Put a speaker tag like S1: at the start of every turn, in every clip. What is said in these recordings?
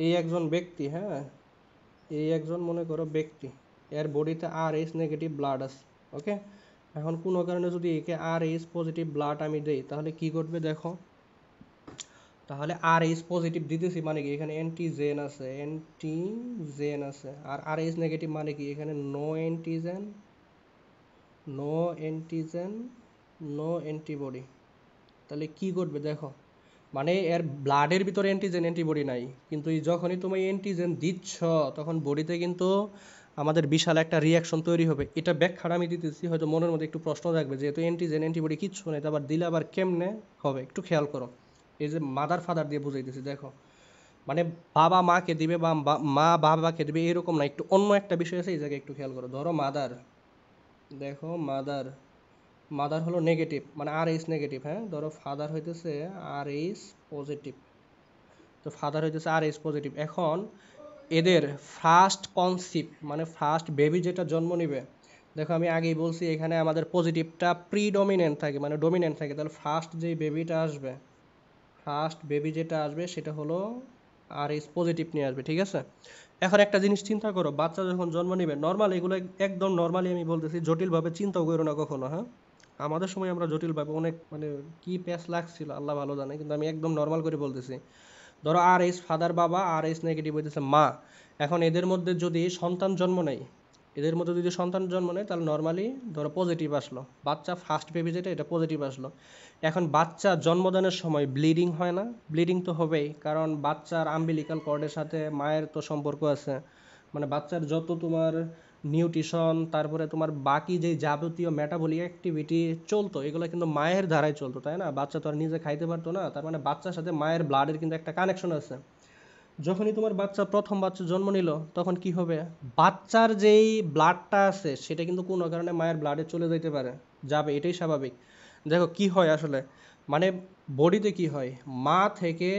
S1: এই একজন ব্যক্তি, হ্যাঁ, এই একজন মনে করো ব্যক্তি, এর বডিতে আর এইচ নেগেটিভ ব্লাড আছে। ওকে, এখন কোনো কারণে যদি একে আর এইচ পজিটিভ ব্লাড আমি দেই তাহলে কি ঘটবে দেখো। তাহলে আর এইচ পজিটিভ দিতেছি মানে কি এখানে অ্যান্টিজেন আছে, অ্যান্টিজেন আছে। আর আর এইচ নেগেটিভ মানে কি এখানে no antigen, no antigen, no antibody. তাহলে কি ঘটবে দেখো, মানে এর ব্লাডের ভিতরে অ্যান্টিজেন অ্যান্টিবডি নাই, কিন্তু এই যখনই তুমি অ্যান্টিজেন দিচ্ছ তখন বডিতে কিন্তু আমাদের বিশাল একটা রিয়াকশন তৈরি হবে। এটা ব্যাখ্যাটা আমি দিতেছি, হয়তো মনের মধ্যে একটু প্রশ্ন থাকবে যেহেতু অ্যান্টিজেন অ্যান্টিবডি কিচ্ছু নেই, আবার দিলে আবার কেমনে হবে একটু খেয়াল করো। এই যে মাদার ফাদার দিয়ে বুঝাইতেছি দেখো, মানে বাবা মাকে দিবে বা মা বাবাকে দিবে এরকম না, একটু অন্য একটা বিষয় আছে, এই জায়গায় একটু খেয়াল করো। ধরো মাদার, দেখো মাদার, মাদার হলো নেগেটিভ মানে আর এইচ নেগেটিভ, হ্যাঁ, ধরো ফাদার হইতেছে আর এইচ পজিটিভ, তো ফাদার হইতেছে আর এইচ পজিটিভ। এখন এদের ফার্স্ট কনসিভ মানে ফার্স্ট বেবি যেটা জন্ম নিবে, দেখো আমি আগেই বলছি এখানে আমাদের পজিটিভটা প্রিডমিনেন্ট থাকে মানে ডমিনেন্ট থাকে, তাহলে ফার্স্ট যেই বেবিটা আসবে, ফার্স্ট বেবি যেটা আসবে সেটা হলো আর এইচ পজিটিভ নিয়ে আসবে, ঠিক আছে। এখন একটা জিনিস চিন্তা করো, বাচ্চা যখন জন্ম নিবে, নর্মাল এগুলো একদম নর্মালি আমি বলতেছি, জটিলভাবে চিন্তাও করো না কখনো, হ্যাঁ। আমাদের সময় আমরা জটিলভাবে অনেক মানে কি প্যাচ লাগছিল আল্লাহ ভালো জানে, কিন্তু আমি একদম নর্মাল করে বলতেছি। ধরো আর এইচ ফাদার বাবা, আর এইচ নেগেটিভ হইতেছে মা। এখন এদের মধ্যে যদি সন্তান জন্ম নেয়, এদের মধ্যে যদি সন্তান জন্ম নেয় তাহলে নর্মালি ধরো পজিটিভ আসলো, বাচ্চা ফার্স্ট বেবি যেটা এটা পজিটিভ আসলো। এখন বাচ্চা জন্মদানের সময় ব্লিডিং হয় না? ব্লিডিং তো হবেই, কারণ বাচ্চার আম্বিলিকাল কর্ডের সাথে মায়ের তো সম্পর্ক আছে। মানে বাচ্চার যত তোমার নিউট্রিশন, তারপরে তোমার বাকি যে যাবতীয় মেটাবলিক অ্যাক্টিভিটি চলতো এগুলো কিন্তু মায়ের দ্বারাই চলতো, তাই না? বাচ্চা তো আর নিজে খাইতে পারতো না, তার মানে বাচ্চার সাথে মায়ের ব্লাডের কিন্তু একটা কানেকশন আছে। যখনই তোমার বাচ্চা প্রথম বাচ্চা জন্ম নিল তখন কি হবে, বাচ্চার যেই ব্লাডটা আছে সেটা কিন্তু কোনো কারণে মায়ের ব্লাডে চলে যেতে পারে, যাবে, এটাই স্বাভাবিক। দেখো কি হয় আসলে, মানে বডিতে কি হয়, মা থেকে,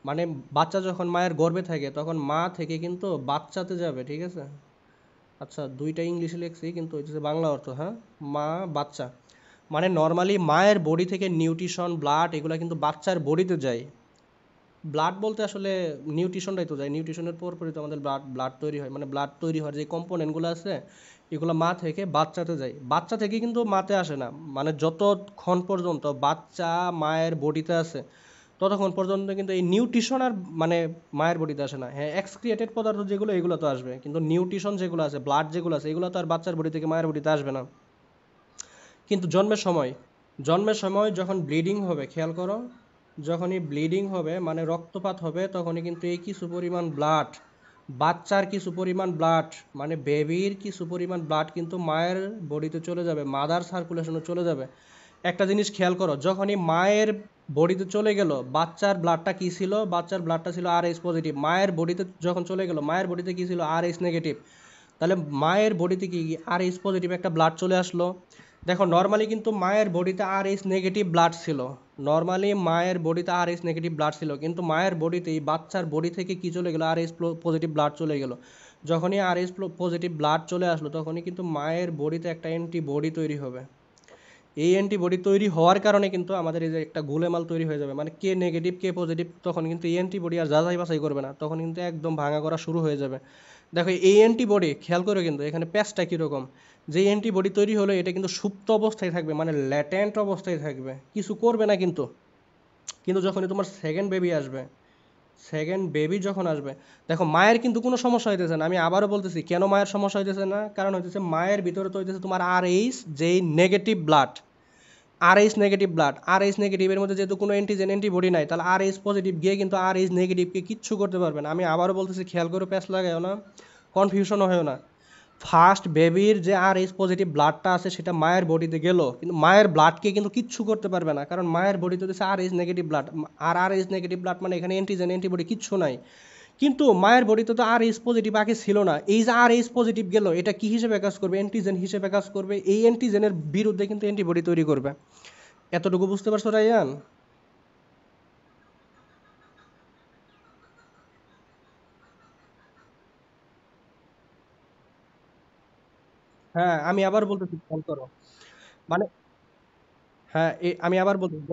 S1: মানে বাচ্চা যখন মায়ের গর্ভে থাকে তখন মা থেকে কিন্তু বাচ্চাতে যাবে, ঠিক আছে। আচ্ছা, দুইটা ইংলিশে লিখছি কিন্তু হচ্ছে বাংলা অর্থ, হ্যাঁ, মা বাচ্চা, মানে নর্মালি মায়ের বডি থেকে নিউট্রিশন ব্লাড এগুলো কিন্তু বাচ্চার বডিতে যায়। ব্লাড বলতে আসলে নিউট্রিশনটাই তো যায়, নিউট্রিশনের পরপরই তো আমাদের ব্লাড ব্লাড তৈরি হয়, মানে ব্লাড তৈরি হওয়ার যে কম্পোনেন্টগুলো আছে এগুলো মা থেকে বাচ্চাতে যায়, বাচ্চা থেকে কিন্তু মাতে আসে না। মানে যতক্ষণ পর্যন্ত বাচ্চা মায়ের বডিতে আছে ততক্ষণ পর্যন্ত কিন্তু এই নিউট্রিশন আর মানে মায়ের বডিতে আসে না। হ্যাঁ, এক্সক্রিয়েটেড পদার্থ যেগুলো এগুলো তো আসবে, কিন্তু নিউট্রিশন যেগুলো আছে ব্লাড যেগুলো আছে এগুলো তো আর বাচ্চার বডি থেকে মায়ের বডিতে আসবে না। কিন্তু জন্মের সময়, জন্মের সময় যখন ব্লিডিং হবে খেয়াল করো, যখনই ব্লিডিং হবে মানে রক্তপাত হবে তখনই কিন্তু এই কিছু পরিমাণ ব্লাড, বাচ্চার কিছু পরিমাণ ব্লাড, মানে বেবির কিছু পরিমাণ ব্লাড কিন্তু মায়ের বডিতে চলে যাবে, মাদার সার্কুলেশনে চলে যাবে। একটা জিনিস খেয়াল করো, যখনই মায়ের বডিতে চলে গেল বাচ্চার ব্লাডটা কি ছিল, বাচ্চার ব্লাডটা ছিল আর এইচ পজিটিভ, মায়ের বডিতে যখন চলে গেল মায়ের বডিতে কি ছিল, আর এইচ নেগেটিভ। তাহলে মায়ের বডিতে কি আর এইচ পজিটিভ একটা ব্লাড চলে আসলো। দেখো নর্মালি কিন্তু মায়ের বডিতে আর এইচ নেগেটিভ ব্লাড ছিল, নর্মালি মায়ের বডিতে আর এইচ নেগেটিভ ব্লাড ছিল, কিন্তু মায়ের বডিতে এই বাচ্চার বডি থেকে কি চলে গেল, আর এইচ পজিটিভ ব্লাড চলে গেল। যখনই আর এইচ পজিটিভ ব্লাড চলে আসলো তখনই কিন্তু মায়ের বডিতে একটা অ্যান্টিবডি তৈরি হবে। এই অ্যান্টিবডি তৈরি হওয়ার কারণে কিন্তু আমাদের এই যে একটা গোলেমাল তৈরি হয়ে যাবে, মানে কে নেগেটিভ কে পজিটিভ, তখন কিন্তু এই অ্যান্টিবডি আর যাচাই বাছাই করবে না, তখন কিন্তু একদম ভাঙা করা শুরু হয়ে যাবে। দেখো এই অ্যান্টিবডি খেয়াল করে কিন্তু এখানে প্যাচটা কীরকম, যে অ্যান্টিবডি তৈরি হলো এটা কিন্তু সুপ্ত অবস্থায় থাকবে, মানে ল্যাটেন্ট অবস্থায় থাকবে, কিছু করবে না কিন্তু। কিন্তু যখনই তোমার সেকেন্ড বেবি আসবে, সেকেন্ড বেবি যখন আসবে, দেখো মায়ের কিন্তু কোনো সমস্যা হইতেছে না, আমি আবারও বলতেছি কেন মায়ের সমস্যা হইতেছে না, কারণ হইতেছে মায়ের ভিতরে তো হইতেছে তোমার আর এইচ যেই নেগেটিভ ব্লাড, আর এইচ নেগেটিভ ব্লাড, আর এইচ নেগেটিভের মধ্যে যেহেতু কোনো অ্যান্টিজেন অ্যান্টিবডি নাই তাহলে আর এইচ পজিটিভ গিয়ে কিন্তু আর এইচ নেগেটিভকে কিচ্ছু করতে পারবে না। আমি আবারও বলতেছি খেয়াল করে প্যাচ লাগাও না, কনফিউশনও হয় না। ফার্স্ট বেবির যে আর এইচ পজিটিভ ব্লাডটা আছে সেটা মায়ের বডিতে গেল, কিন্তু মায়ের ব্লাডকে কিন্তু কিচ্ছু করতে পারবে না, কারণ মায়ের বডিতে হচ্ছে আর এইচ নেগেটিভ ব্লাড, আর আর এইচ নেগেটিভ ব্লাড মানে এখানে অ্যান্টিজেন অ্যান্টিবডি কিচ্ছু নাই। কিন্তু মায়ের বডিতে তো আর এইচ পজিটিভ আগে ছিল না, এই যে আর এইচ পজিটিভ গেল এটা কি হিসেবে কাজ করবে, অ্যান্টিজেন হিসেবে কাজ করবে, এই অ্যান্টিজেনের বিরুদ্ধে কিন্তু অ্যান্টিবডি তৈরি করবে। এতটুকু বুঝতে পারছো রাইয়ান? হ্যাঁ, আমি আবার বলতেছি খেয়াল করো, মানে হ্যাঁ আমি আবার বলতেছি,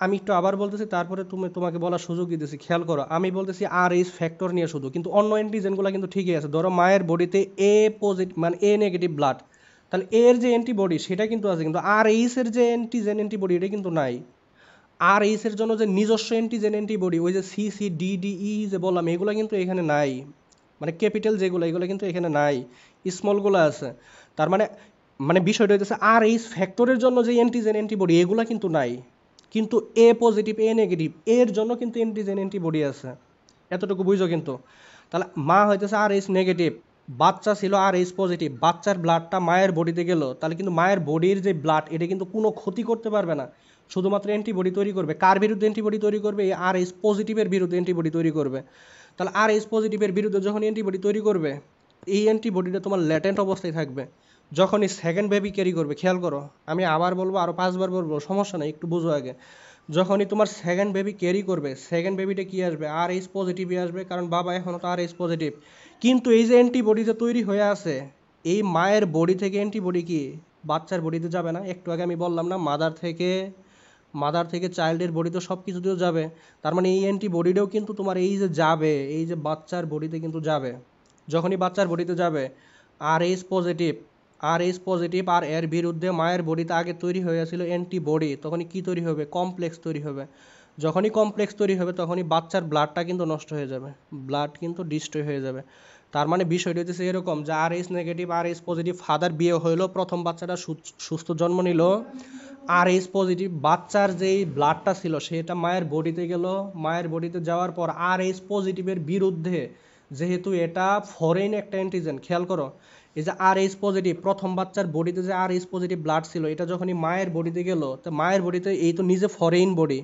S1: আমি একটু আবার বলতেছি, তারপরে তোমাকে বলার সুযোগ দিতেছি, খেয়াল করো। আমি বলতেছি আর এইচ ফ্যাক্টর নিয়ে শুধু, কিন্তু অন্য অ্যান্টিজেনগুলো কিন্তু ঠিকই আছে। ধরো মায়ের বডিতে এ পজিটিভ মানে এ নেগেটিভ ব্লাড, তাহলে এর যে অ্যান্টিবডি সেটা কিন্তু আছে, কিন্তু আর এইচ এর যে অ্যান্টিবডি এটা কিন্তু নাই। আর এইচ এর জন্য যে নিজস্ব অ্যান্টিবডি, ওই যে C C D D E যে বললাম, এগুলো কিন্তু এখানে নাই। মানে ক্যাপিটাল যেগুলো এগুলো কিন্তু এখানে নাই, স্মলগুলো আছে। তার মানে মানে বিষয়টা হচ্ছে আর এইচ ফ্যাক্টরের জন্য যে অ্যান্টিবডি এগুলো কিন্তু নাই, কিন্তু এ পজিটিভ এ নেগেটিভ এর জন্য কিন্তু অ্যান্টিবডি আছে। এতটুকু বুঝো কিন্তু। তাহলে মা হইতেছে আর এইচ নেগেটিভ, বাচ্চা ছিল আর এইচ পজিটিভ, বাচ্চার ব্লাডটা মায়ের বডিতে গেল, তাহলে কিন্তু মায়ের বডির যে ব্লাড এটা কিন্তু কোনো ক্ষতি করতে পারবে না, শুধুমাত্র অ্যান্টিবডি তৈরি করবে। কার বিরুদ্ধে অ্যান্টিবডি তৈরি করবে? এই আর এইচ পজিটিভের বিরুদ্ধে অ্যান্টিবডি তৈরি করবে। তাহলে আর এইচ পজিটিভের বিরুদ্ধে যখন অ্যান্টিবডি তৈরি করবে, এই অ্যান্টিবডিটা তোমার ল্যাটেন্ট অবস্থায় থাকবে। যখনই সেকেন্ড বেবি ক্যারি করবে, খেয়াল করো, আমি আবার বলবো, আরও 5বার বলবো, সমস্যা নেই, একটু বুঝো আগে। যখনই তোমার সেকেন্ড বেবি ক্যারি করবে, সেকেন্ড বেবিটা কি আসবে? আর এইচ পজিটিভই আসবে, কারণ বাবা এখনও তো আর এইচ পজিটিভ। কিন্তু এই যে অ্যান্টিবডি যে তৈরি হয়ে আছে, এই মায়ের বডি থেকে অ্যান্টিবডি কি বাচ্চার বডিতে যাবে না? একটু আগে আমি বললাম না, মাদার থেকে চাইল্ডের বডি তো সব কিছুতেও যাবে। তার মানে এই অ্যান্টিবডিটাও কিন্তু তোমার এই যে যাবে, এই যে বাচ্চার বডিতে কিন্তু যাবে। যখনই বাচ্চার বডিতে যাবে, আর এইচ পজিটিভ আর এর বিরুদ্ধে মায়ের বডিতে আগে তৈরি হয়েছিল অ্যান্টিবডি, তখনই কি তৈরি হবে? কমপ্লেক্স তৈরি হবে। যখনই কমপ্লেক্স তৈরি হবে তখনই বাচ্চার ব্লাডটা কিন্তু নষ্ট হয়ে যাবে, ব্লাড কিন্তু ডিস্ট্রয় হয়ে যাবে। তার মানে বিষয়টা হচ্ছে এরকম যে আর এইচ নেগেটিভ আর এইচ পজিটিভ ফাদার বিয়ে হইলো, প্রথম বাচ্চাটা সুস্থ জন্ম নিল, আর এইচ পজিটিভ বাচ্চার যেই ব্লাডটা ছিল সেটা মায়ের বডিতে গেল, মায়ের বডিতে যাওয়ার পর আর এইচ পজিটিভের বিরুদ্ধে, যেহেতু এটা ফরেন একটা অ্যান্টিজেন, খেয়াল করো, এই যে আর এইচ পজিটিভ প্রথম বাচ্চার বডিতে যে আর এইচ পজিটিভ ব্লাড ছিল, এটা যখনই মায়ের বডিতে গেল, তো মায়ের বডিতে এই তো নিজে ফরেন বডি,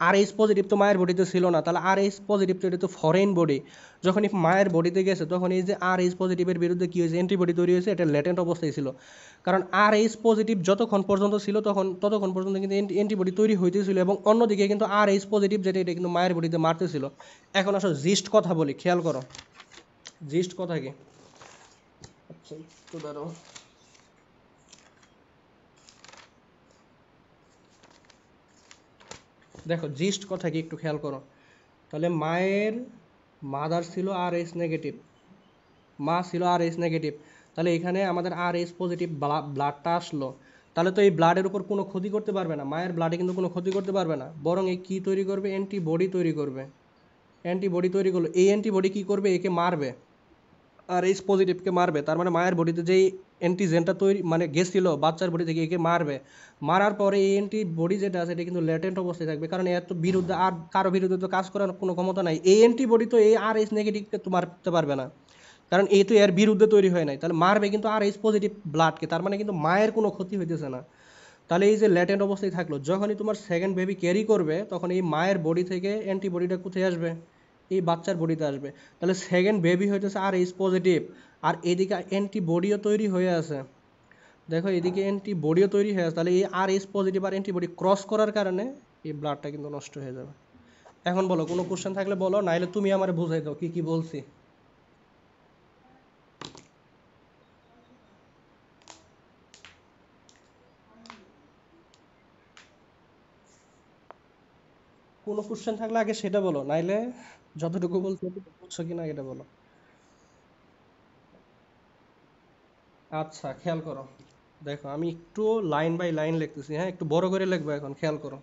S1: আর এইচ পজিটিভ তো মায়ের বডিতে ছিল না, তাহলে আর এইচ পজিটিভ তো এটা তো ফরেন বডি, যখনই মায়ের বডিতে গেছে তখন এই যে আর এইচ পজিটিভের বিরুদ্ধে কী হয়েছে? অ্যান্টিবডি তৈরি হয়েছে, এটা ল্যাটেন্ট অবস্থায় ছিল। কারণ আর এইচ পজিটিভ যতক্ষণ পর্যন্ত ছিল ততক্ষণ পর্যন্ত কিন্তু অ্যান্টিবডি তৈরি হইতেছিল, এবং অন্যদিকে কিন্তু আর এইচ পজিটিভ যেটা এটা কিন্তু মায়ের বডিতে মারতেছিল। এখন আসলে জিস্ট কথা বলি, খেয়াল করো জিস্ট কথা কি। আচ্ছা একটু দাঁড়াও। দেখো জিস্ট কথা কি একটু খেয়াল করো। তাহলে মাদার ছিল আর এইচ নেগেটিভ, মা ছিল আর এইচ নেগেটিভ, তাহলে এখানে আমাদের আর এইচ পজিটিভ ব্লাডটা আসলো, তাহলে তো এই ব্লাডের উপর কোনো ক্ষতি করতে পারবে না, মায়ের ব্লাডে কিন্তু কোনো ক্ষতি করতে পারবে না, বরং এই কী তৈরি করবে? অ্যান্টিবডি তৈরি করবে। অ্যান্টিবডি তৈরি করলো, এই অ্যান্টিবডি কী করবে? একে মারবে, আর এইচ পজিটিভকে মারবে। তার মানে মায়ের বডিতে যেই অ্যান্টিজেনটা তৈরি মানে গেছিল বাচ্চার বডি থেকে, একে মারবে। মারার পরে এই অ্যান্টিবডি যেটা আছে এটা কিন্তু ল্যাটেন্ট অবস্থায় থাকবে, কারণ এর তো বিরুদ্ধে আর কারো বিরুদ্ধে তো কাজ করার কোনো ক্ষমতা নাই। এই অ্যান্টিবডি তো এই আর এইচ নেগেটিভকে তো মারতে পারবে না, কারণ এই তো এর বিরুদ্ধে তৈরি হয় নাই। তাহলে মারবে কিন্তু আর এইচ পজিটিভ ব্লাডকে, তার মানে কিন্তু মায়ের কোনো ক্ষতি হইতেছে না। তাহলে এই যে ল্যাটেন্ট অবস্থায় থাকলো, যখনই তোমার সেকেন্ড বেবি ক্যারি করবে তখন এই মায়ের বডি থেকে অ্যান্টিবডিটা কোথায় আসবে? এই বাচ্চার বডিতে আসবে। তাহলে সেকেন্ড বেবি হইতেছে আর এইচ পজিটিভ, আর এদিকে অ্যান্টিবডিও তৈরি হয়ে আছে। দেখো এদিকে অ্যান্টিবডিও তৈরি হয়ে আছে, তাহলে এই আর এইচ পজিটিভ আর অ্যান্টিবডি ক্রস করার কারণে এই ব্লাডটা কিন্তু নষ্ট হয়ে যাবে। এখন বলো, কোনো কোশ্চেন থাকলে বলো, নাইলে তুমি আমারে বুঝাই দাও কি কি বলছি। কোনো কোশ্চেন থাকলে আগে সেটা বলো, নাইলে যতটুকু বলছো বুঝছো কিনা এটা বলো। আচ্ছা খেয়াল করো, দেখো আমি একটু লাইন বাই লাইন লিখতেছি, হ্যাঁ একটু বড় করে লিখবো, এখন খেয়াল করো।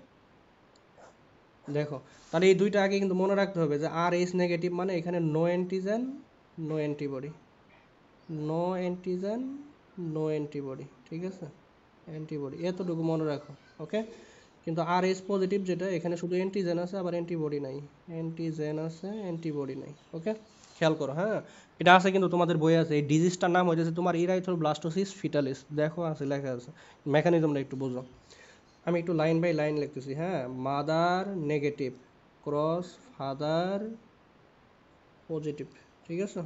S1: দেখো, তাহলে এই দুইটা আগে কিন্তু মনে রাখতে হবে যে আর এইচ নেগেটিভ মানে এখানে no antigen no antibody, no antigen no antibody, ঠিক আছে, অ্যান্টিবডি এতটুকু মনে রাখো, ওকে। কিন্তু আর এইচ পজিটিভ যেটা, এখানে শুধু অ্যান্টিজেন আছে আবার অ্যান্টিবডি নাই, অ্যান্টিজেন আছে অ্যান্টিবডি নাই, ওকে। খেয়াল করো, হ্যাঁ এটা আছে কিন্তু তোমাদের বই আছে, এই ডিজিজটার নাম হয়েছে তোমার ইরাইথ্রোব্লাস্টোসিস ফিটালিস, দেখো আছে লেখা আছে, মেকানিজমটা একটু বুঝো। আমি একটু লাইন বাই লাইন লিখতেছি, হ্যাঁ। Mother negative cross father positive, ঠিক আছে।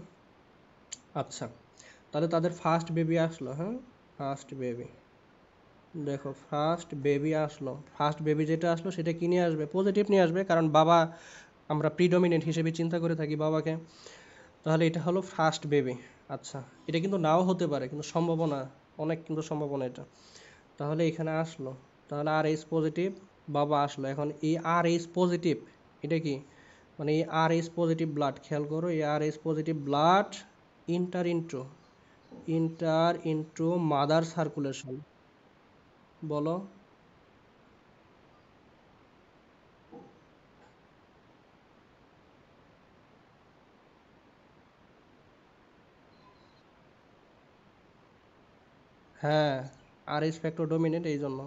S1: আচ্ছা, তাহলে তাদের ফার্স্ট বেবি আসলো, হ্যাঁ ফার্স্ট বেবি। দেখো ফার্স্ট বেবি আসলো, ফার্স্ট বেবি যেটা আসলো সেটা কি নিয়ে আসবে? পজিটিভ নিয়ে আসবে, কারণ বাবা, আমরা প্রিডমিনেন্ট হিসেবে চিন্তা করে থাকি বাবাকে। তাহলে এটা হলো ফার্স্ট বেবি। আচ্ছা, এটা কিন্তু নাও হতে পারে, কিন্তু সম্ভাবনা অনেক, কিন্তু সম্ভাবনা এটা। তাহলে এখানে আসলো, তাহলে আর এইচ পজিটিভ বাবা আসলো, এখন এই আর এইচ পজিটিভ, এটা কি মানে এই আর এইচ পজিটিভ ব্লাড, খেয়াল করো, এই R H positive blood inter into mother circulation, বলো। হ্যাঁ, আর এইচ ফ্যাক্টর ডমিনেন্ট এই জন্য।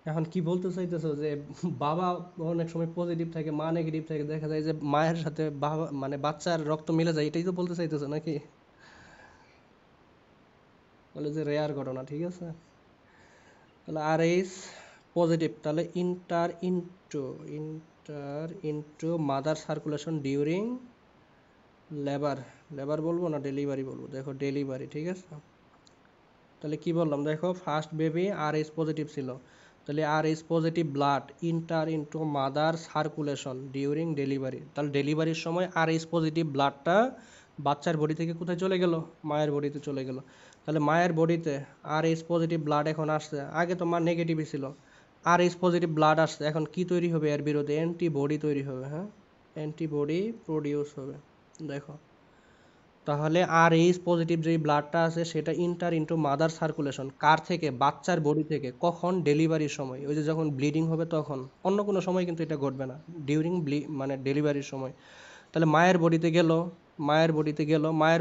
S1: এখন কি বলতে চাইতেছো যে বাবা অনেক সময় পজিটিভ থাকে, মা নেগেটিভ থাকে, দেখা যায় যে মায়ের সাথে বাবা মানে বাচ্চার রক্ত মিলে যায়, এটাই তো বলতে চাইতেছো নাকি? বলে যে রেয়ার ঘটনা, ঠিক আছে। তাহলে আর এইচ পজিটিভ, তাহলে inter into mother circulation during labour, labour বলবো না ডেলিভারি বলবো, দেখো ডেলিভারি, ঠিক আছে। তাহলে কি বললাম, দেখো first baby R H positive ছিল, তাহলে R H positive blood inter into mother circulation during delivery, তাহলে ডেলিভারির সময় আর এইচ পজিটিভ ব্লাডটা বাচ্চার বডি থেকে কোথায় চলে গেল, মায়ের বডিতে চলে গেল। তাহলে মায়ের বডিতে আর এইচ পজিটিভ ব্লাড এখন আসছে, আগে তো মা নেগেটিভই ছিল, আর এইচ পজিটিভ ব্লাড আসছে, এখন কি তৈরি হবে এর বিরুদ্ধে, অ্যান্টিবডি তৈরি হবে, হ্যাঁ, অ্যান্টিবডি প্রডিউস হবে। দেখো, তাহলে আর এইচ পজিটিভ যে ব্লাডটা আছে সেটা ইন্টার ইন্টু মাদার সার্কুলেশন কার থেকে, বাচ্চার বডি থেকে, কখন, ডেলিভারির সময়, ওই যে যখন ব্লিডিং হবে তখন, অন্য কোনো সময় কিন্তু এটা ঘটবে না, ডিউরিং মানে ডেলিভারির সময়। তাহলে মায়ের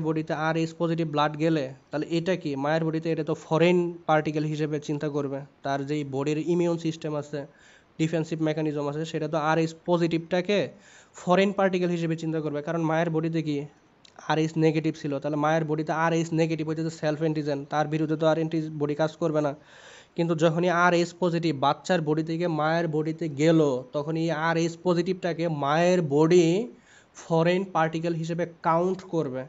S1: বডিতে আর এইচ পজিটিভ ব্লাড গেলে, তাহলে এটা কি মায়ের বডিতে, এটা তো ফরেন পার্টিকেল হিসেবে চিন্তা করবে, তার যেই বডির ইমিউন সিস্টেম আছে, ডিফেন্সিভ মেকানিজম আছে, সেটা তো আর এইচ পজিটিভটাকে ফরেন পার্টিকেল হিসেবে চিন্তা করবে, কারণ মায়ের বডিতে কি আর এইচ নেগেটিভ ছিল, তাহলে মায়ের বডিতে আর এইচ নেগেটিভ হইতেছে সেলফ অ্যান্টিজেন, তার বিরুদ্ধে তো আর বডি কাজ করবে না। কিন্তু যখনই আর এইচ পজিটিভ বাচ্চার বডি থেকে মায়ের বডিতে গেল, তখন এই আর এইচ পজিটিভটাকে মায়ের বডি ফরেন পার্টিকেল হিসেবে কাউন্ট করবে।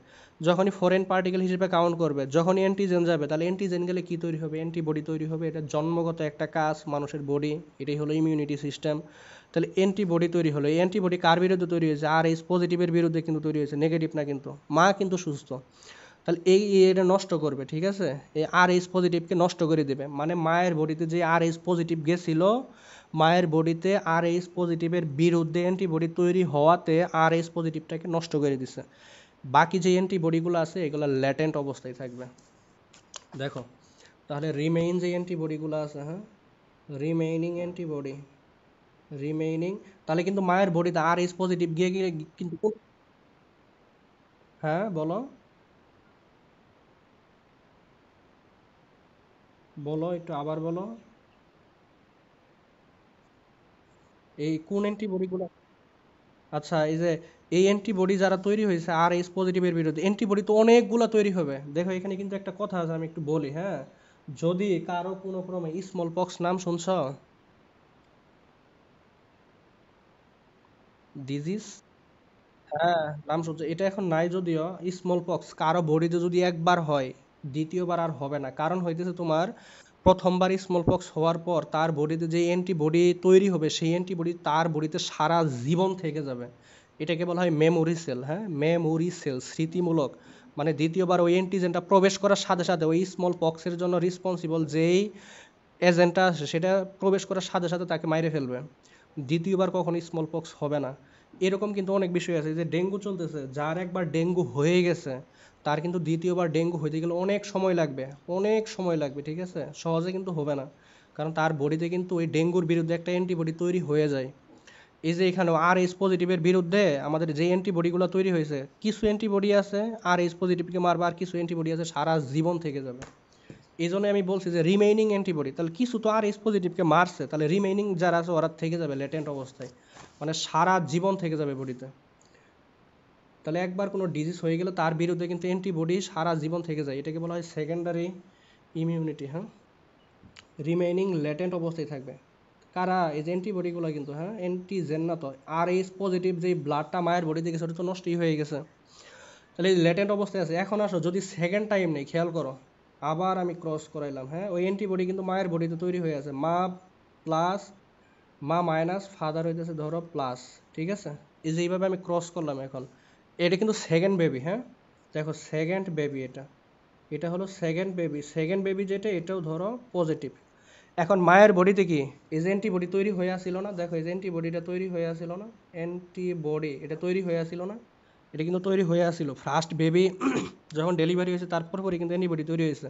S1: যখনই ফরেন পার্টিকেল হিসেবে কাউন্ট করবে, যখনই অ্যান্টিজেন যাবে, তাহলে অ্যান্টিজেন গেলে কি তৈরি হবে, অ্যান্টিবডি তৈরি হবে, এটা জন্মগত একটা কাজ মানুষের বডি, এটাই হলো ইমিউনিটি সিস্টেম। তাহলে অ্যান্টিবডি তৈরি হলো, এই অ্যান্টিবডি কার বিরুদ্ধে তৈরি হয়েছে, আর এইচ পজিটিভের বিরুদ্ধে কিন্তু তৈরি হয়েছে, নেগেটিভ না কিন্তু, মা কিন্তু সুস্থ। তাহলে এটা নষ্ট করবে, ঠিক আছে, এই আর এইচ পজিটিভকে নষ্ট করে দেবে, মানে মায়ের বডিতে যে আর এইচ পজিটিভ গেছিল, মায়ের বডিতে আর এইচ পজিটিভের বিরুদ্ধে অ্যান্টিবডি তৈরি হওয়াতে আর এইচ পজিটিভটাকে নষ্ট করে দিছে, বাকি যে অ্যান্টিবডিগুলো আছে এগুলো ল্যাটেন্ট অবস্থায় থাকবে। দেখো, তাহলে রিমেইন যে অ্যান্টিবডিগুলো আছে, হ্যাঁ, রিমেইনিং অ্যান্টিবডি, রিমেইনিং, তাহলে কিন্তু মায়ের বডিতে আর এইচ পজিটিভ গিয়ে গিয়ে কিন্তু হ্যাঁ বলো, বলো একটু আবার বলো, এই কোন অ্যান্টিবডিগুলো? আচ্ছা, এই যে এই অ্যান্টিবডি যারা তৈরি হয়েছে আর এইচ পজিটিভের বিরুদ্ধে, অ্যান্টিবডি তো অনেকগুলা তৈরি হবে। দেখো এখানে কিন্তু একটা কথা আছে, আমি একটু বলি, হ্যাঁ, যদি কারো কোনো ক্রমে স্মল পক্স নাম শুনছ, ডিজিজ, হ্যাঁ নাম শুনছো, এটা এখন নাই যদিও, স্মল পক্স কারো বডিতে যদি একবার হয়, দ্বিতীয়বার আর হবে না, কারণ হইতেছে তোমার প্রথমবার স্মল পক্স হওয়ার পর তার বডিতে যে অ্যান্টিবডি তৈরি হবে, সেই অ্যান্টিবডি তার বডিতে সারা জীবন থেকে যাবে, এটাকে বলা হয় মেমোরি সেল, হ্যাঁ, মেমোরি সেল, স্মৃতিমূলক, মানে দ্বিতীয়বার ওই অ্যান্টিজেনটা প্রবেশ করার সাথে সাথে ওই স্মল পক্সের জন্য রেসপন্সিবল যেই এজেন্টটা আসে সেটা প্রবেশ করার সাথে সাথে তাকে মাইরে ফেলবে, দ্বিতীয়বার কখনো স্মল পক্স হবে না। এরকম কিন্তু অনেক বিষয় আছে, যে ডেঙ্গু চলতেছে, যার একবার ডেঙ্গু হয়ে গেছে তার কিন্তু দ্বিতীয়বার ডেঙ্গু হইতে গেলে অনেক সময় লাগবে, অনেক সময় লাগবে, ঠিক আছে, সহজে কিন্তু হবে না, কারণ তার বডিতে কিন্তু ওই ডেঙ্গুর বিরুদ্ধে একটা অ্যান্টিবডি তৈরি হয়ে যায়। এই যে এখানেও আর এইচ পজিটিভের বিরুদ্ধে আমাদের যে অ্যান্টিবডিগুলো তৈরি হয়েছে, কিছু অ্যান্টিবডি আছে আর এইচ পজিটিভকে মারবে, আর কিছু অ্যান্টিবডি আছে সারা জীবন থেকে যাবে। এই জন্য আমি বলছি যে রিমেইনিং অ্যান্টিবডি, তাহলে কিছু তো আর এইচ পজিটিভকে মারছে, তাহলে রিমেইনিং যারা আছে ওরা থেকে যাবে ল্যাটেন্ট অবস্থায়, মানে সারা জীবন থেকে যাবে বডিতে। তাহলে একবার কোনো ডিজিজ হয়ে গেলে তার বিরুদ্ধে কিন্তু অ্যান্টিবডি সারা জীবন থেকে যায়, এটাকে বলা হয় সেকেন্ডারি ইমিউনিটি, হ্যাঁ, রিমেইনিং ল্যাটেন্ট অবস্থায় থাকবে। কারা, এই যে অ্যান্টিবডিগুলো কিন্তু, হ্যাঁ, অ্যান্টিজেন না তো, আর এইচ পজিটিভ যে ব্লাডটা মায়ের বডি থেকে সেটা তো নষ্টই হয়ে গেছে, তাহলে এই ল্যাটেন্ট অবস্থায় আছে। এখন আসো, যদি সেকেন্ড টাইম নেই, খেয়াল করো, আবার আমি ক্রস করাইলাম, হ্যাঁ, ওই অ্যান্টিবডি কিন্তু মায়ের বডিতে তৈরি হয়ে আছে, মা প্লাস, মা মাইনাস ফাদার হইতেছে ধরো প্লাস, ঠিক আছে, এই যে এইভাবে আমি ক্রস করলাম এখন, এটা কিন্তু সেকেন্ড বেবি, হ্যাঁ, দেখো সেকেন্ড বেবি, এটা এটা হলো সেকেন্ড বেবি, সেকেন্ড বেবি যেটা এটাও ধরো পজিটিভ। এখন মায়ের বডিতে কি এই যে অ্যান্টিবডি তৈরি হয়ে আসছিল না, দেখো এই যে অ্যান্টিবডিটা তৈরি হয়ে আসছিল না, অ্যান্টিবডি এটা তৈরি হয়ে আসছিল না, এটা কিন্তু তৈরি হয়ে আসছিল ফার্স্ট বেবি যখন ডেলিভারি হয়েছে তারপর পরে কিন্তু অ্যান্টিবডি তৈরি হয়েছে।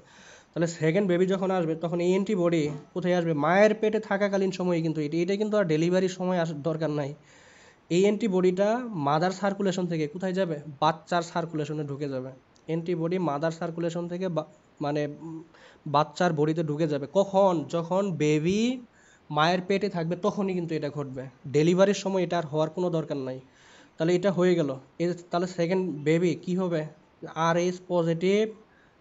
S1: তাহলে সেকেন্ড বেবি যখন আসবে তখন এই অ্যান্টিবডি কোথায় আসবে? মায়ের পেটে থাকাকালীন সময়ে কিন্তু এটা কিন্তু আর ডেলিভারির সময় আসার দরকার নাই। এই অ্যান্টিবডিটা মাদার সার্কুলেশন থেকে কোথায় যাবে? বাচ্চার সার্কুলেশনে ঢুকে যাবে। অ্যান্টিবডি মাদার সার্কুলেশন থেকে মানে বাচ্চার বডিতে ঢুকে যাবে কখন? যখন বেবি মায়ের পেটে থাকবে তখনই কিন্তু এটা ঘটবে। ডেলিভারির সময় এটা আর হওয়ার কোনো দরকার নাই। তাহলে এটা হয়ে গেল। তাহলে সেকেন্ড বেবি কি হবে? আর এইচ পজিটিভ।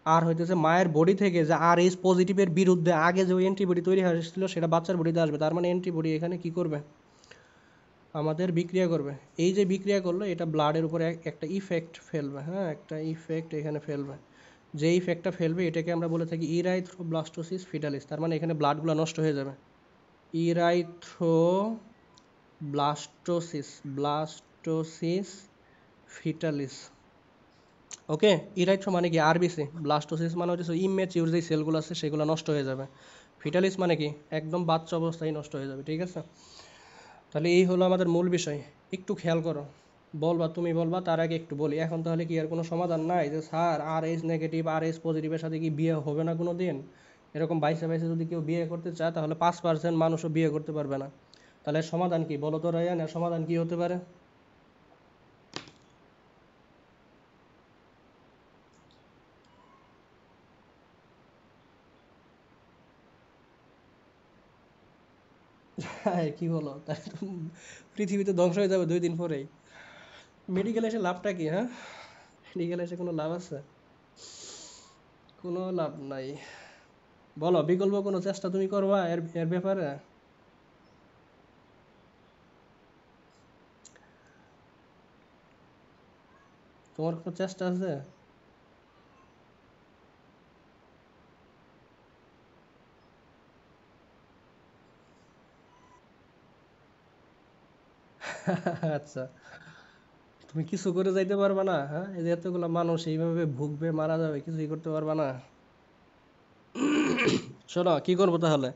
S1: আর হইতেছে মায়ের বডি থেকে যে আর এইচ পজিটিভের বিরুদ্ধে আগে যে অ্যান্টিবডি তৈরি হয়েছিল সেটা বাচ্চার বডিতে আসবে। তার মানে অ্যান্টিবডি এখানে কি করবে? আমাদের বিক্রিয়া করবে। এই যে বিক্রিয়া করলো এটা ব্লাডের উপরে একটা ইফেক্ট ফেলবে, হ্যাঁ, একটা ইফেক্ট এখানে ফেলবে। যে ইফেক্টটা ফেলবে এটাকে আমরা বলে থাকি ইরাইথ্রোব্লাস্টোসিস ফিটালিস। তার মানে এখানে ব্লাডগুলো নষ্ট হয়ে যাবে। ইরাইথ্রোব্লাস্টোসিস ব্লাস্টোসিস ফিটালিস। ওকে, ইরাইথ্রো মানে কি? আরবিসি। ব্লাস্টোসিস মানে হচ্ছে ইমেচিউর যে সেলগুলো আছে সেগুলো নষ্ট হয়ে যাবে। ফিটালিস মানে কি? একদম বাচ্চা অবস্থায় নষ্ট হয়ে যাবে। ঠিক আছে, তাহলে এই হলো আমাদের মূল বিষয়। একটু খেয়াল করো, বলবা তুমি বলবা তার আগে একটু বলি। এখন তাহলে কি আর কোনো সমাধান নাই যে স্যার আর এইচ নেগেটিভ আর এইচ পজিটিভের সাথে কি বিয়ে হবে না কোনো দিন? এরকম বাইসে বাইসে যদি কেউ বিয়ে করতে চায় তাহলে 5% মানুষও বিয়ে করতে পারবে না। তাহলে সমাধান কি বলো তো রায়ান? এর সমাধান কি হতে পারে? হ্যাঁ, কি বলো? তাই তো পৃথিবীতে ধ্বংস হয়ে যাবে 2 দিন পরেই। মেডিকেলে এসে লাভটা কি? হ্যাঁ, মেডিকেলে এসে কোনো লাভ আছে? কোনো লাভ নাই। বলো, বিকল্প কোনো চেষ্টা তুমি করবা এর এর ব্যাপারে? তোমার কোনো চেষ্টা আছে? আচ্ছা, তুমি কিছু করে যাইতে পারবা না? হ্যাঁ, এই যে এতগুলা মানুষ এইভাবে ভুগবে, মারা যাবে, কিছুই করতে পারবা না? শোনো, কি করবো তাহলে?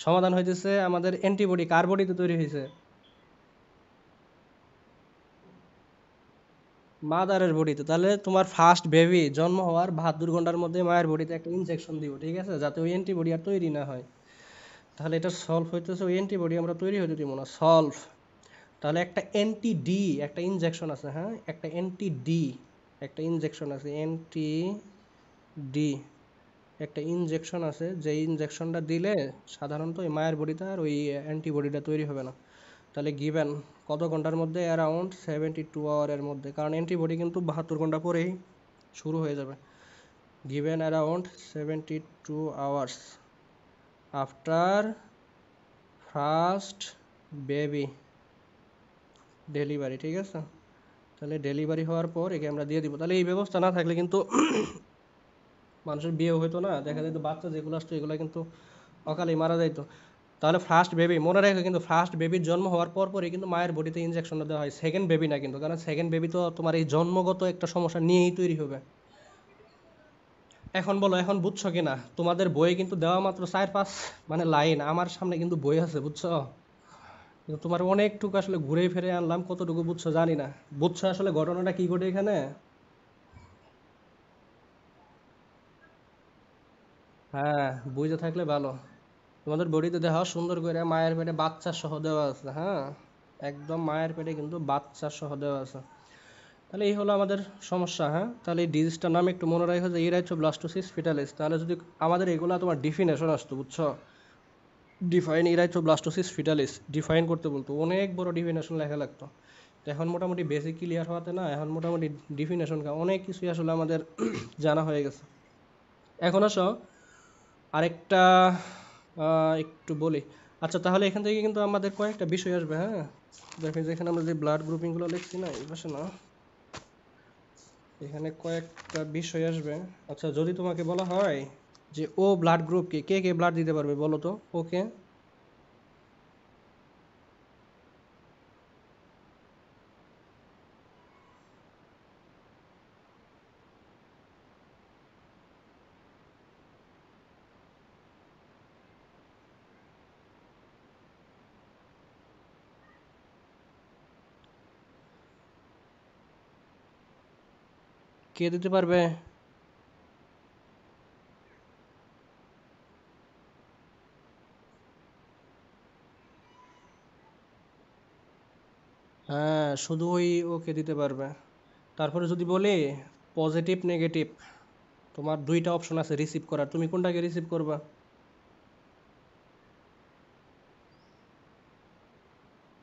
S1: সমাধান হইতেছে আমাদের অ্যান্টিবডি কার বডিতে তৈরি হয়েছে? মাদারের বডিতে। তাহলে তোমার ফার্স্ট বেবি জন্ম হওয়ার 72 ঘন্টার মধ্যে মায়ের বডিতে একটা ইনজেকশন দিব, ঠিক আছে, যাতে ওই অ্যান্টিবডি আর তৈরি না হয়। তাহলে এটা সলভ হইতেছে ওই অ্যান্টিবডি আমরা তৈরি হইতে দিব না, সলভ। তাহলে একটা অ্যান্টি ডি একটা ইনজেকশন আছে, হ্যাঁ, একটা অ্যান্টি ডি একটা ইনজেকশন আছে, অ্যান্টি ডি একটা ইনজেকশন আছে, যে ইনজেকশনটা দিলে সাধারণত ওই মায়ের বডিতে আর ওই অ্যান্টিবডিটা তৈরি হবে না। তাহলে গিভেন কত ঘন্টার মধ্যে? অ্যারাউন্ড 72 আওয়ারের মধ্যে, কারণ অ্যান্টিবডি কিন্তু 72 ঘন্টা পরেই শুরু হয়ে যাবে। Given around 72 hours after first baby delivery, ঠিক আছে। তাহলে ডেলিভারি হওয়ার পর একে আমরা দিয়ে দিব। তাহলে এই ব্যবস্থা না থাকলে কিন্তু মানুষের বিয়েও হতো না, দেখা যেত বাচ্চা যেগুলো আসতো এগুলো কিন্তু অকালেই মারা যাইতো। তাহলে ফার্স্ট বেবি মনে রাখো, কিন্তু ফার্স্ট বেবির জন্ম হওয়ার পর পরই কিন্তু মায়ের বডিতে ইনজেকশনটা দেওয়া হয়, সেকেন্ড বেবি না কিন্তু, কারণ সেকেন্ড বেবি তো তোমার এই জন্মগত একটা সমস্যা নিয়েই তৈরি হবে। এখন বলো, এখন বুঝছো কিনা? তোমাদের বইয়ে কিন্তু দেওয়া মাত্র 4-5 মানে লাইন, আমার সামনে কিন্তু বই আছে, বুঝছো? কিন্তু তোমার অনেকটুকু আসলে ঘুরে ফিরে আনলাম, কতটুকু বুঝছো জানি না। বুঝছো আসলে ঘটনাটা কি ঘটে এখানে? হ্যাঁ, বুঝে থাকলে ভালো। তোমাদের বডিতে দেখা সুন্দর করে মায়ের পেটে বাচ্চা সহ দেওয়া আছে, হ্যাঁ, একদম মায়ের পেটে কিন্তু বাচ্চা সহ দেওয়া আছে। তাহলে এই হলো আমাদের সমস্যা, হ্যাঁ। তাহলে এই ডিজিজটার নাম একটু মনে রাখো যে ইরাইথ্রোব্লাস্টোসিস ফিটালিস। তাহলে যদি আমাদের এগুলা তোমার ডিফিনেশন আসতো, বুঝছো, ডিফাইন ইরাইথ্রোব্লাস্টোসিস ফিটালিস ডিফাইন করতে বলতো, অনেক বড় ডিফিনেশন লেখা লাগতো। তো এখন মোটামুটি বেসিক ক্লিয়ার হওয়াতে না, এখন মোটামুটি ডিফিনেশন অনেক কিছুই আসলে আমাদের জানা হয়ে গেছে। এখন আসো আরেকটা একটু বলি। আচ্ছা, তাহলে এখান থেকে কিন্তু আমাদের কয়েকটা বিষয় আসবে, হ্যাঁ। দেখো যেখানে আমরা যে ব্লাড গ্রুপিংগুলো লিখছি না, এই পাশে না, এখানে কয়েকটা বিষয় আসবে। আচ্ছা, যদি তোমাকে বলা হয় যে ও ব্লাড গ্রুপ কি, কে কে ব্লাড দিতে পারবে বলো তো? ওকে, কে দিতে পারবে? হ্যাঁ, শুধু ওকে দিতে পারবে। তারপরে যদি বলি পজিটিভ নেগেটিভ, তোমার দুইটা অপশন আছে রিসিভ করার, তুমি কোনটাকে রিসিভ করবা?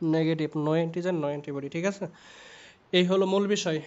S1: Negative, no antigen no antibody, ঠিক আছে। এই হলো মূল বিষয়।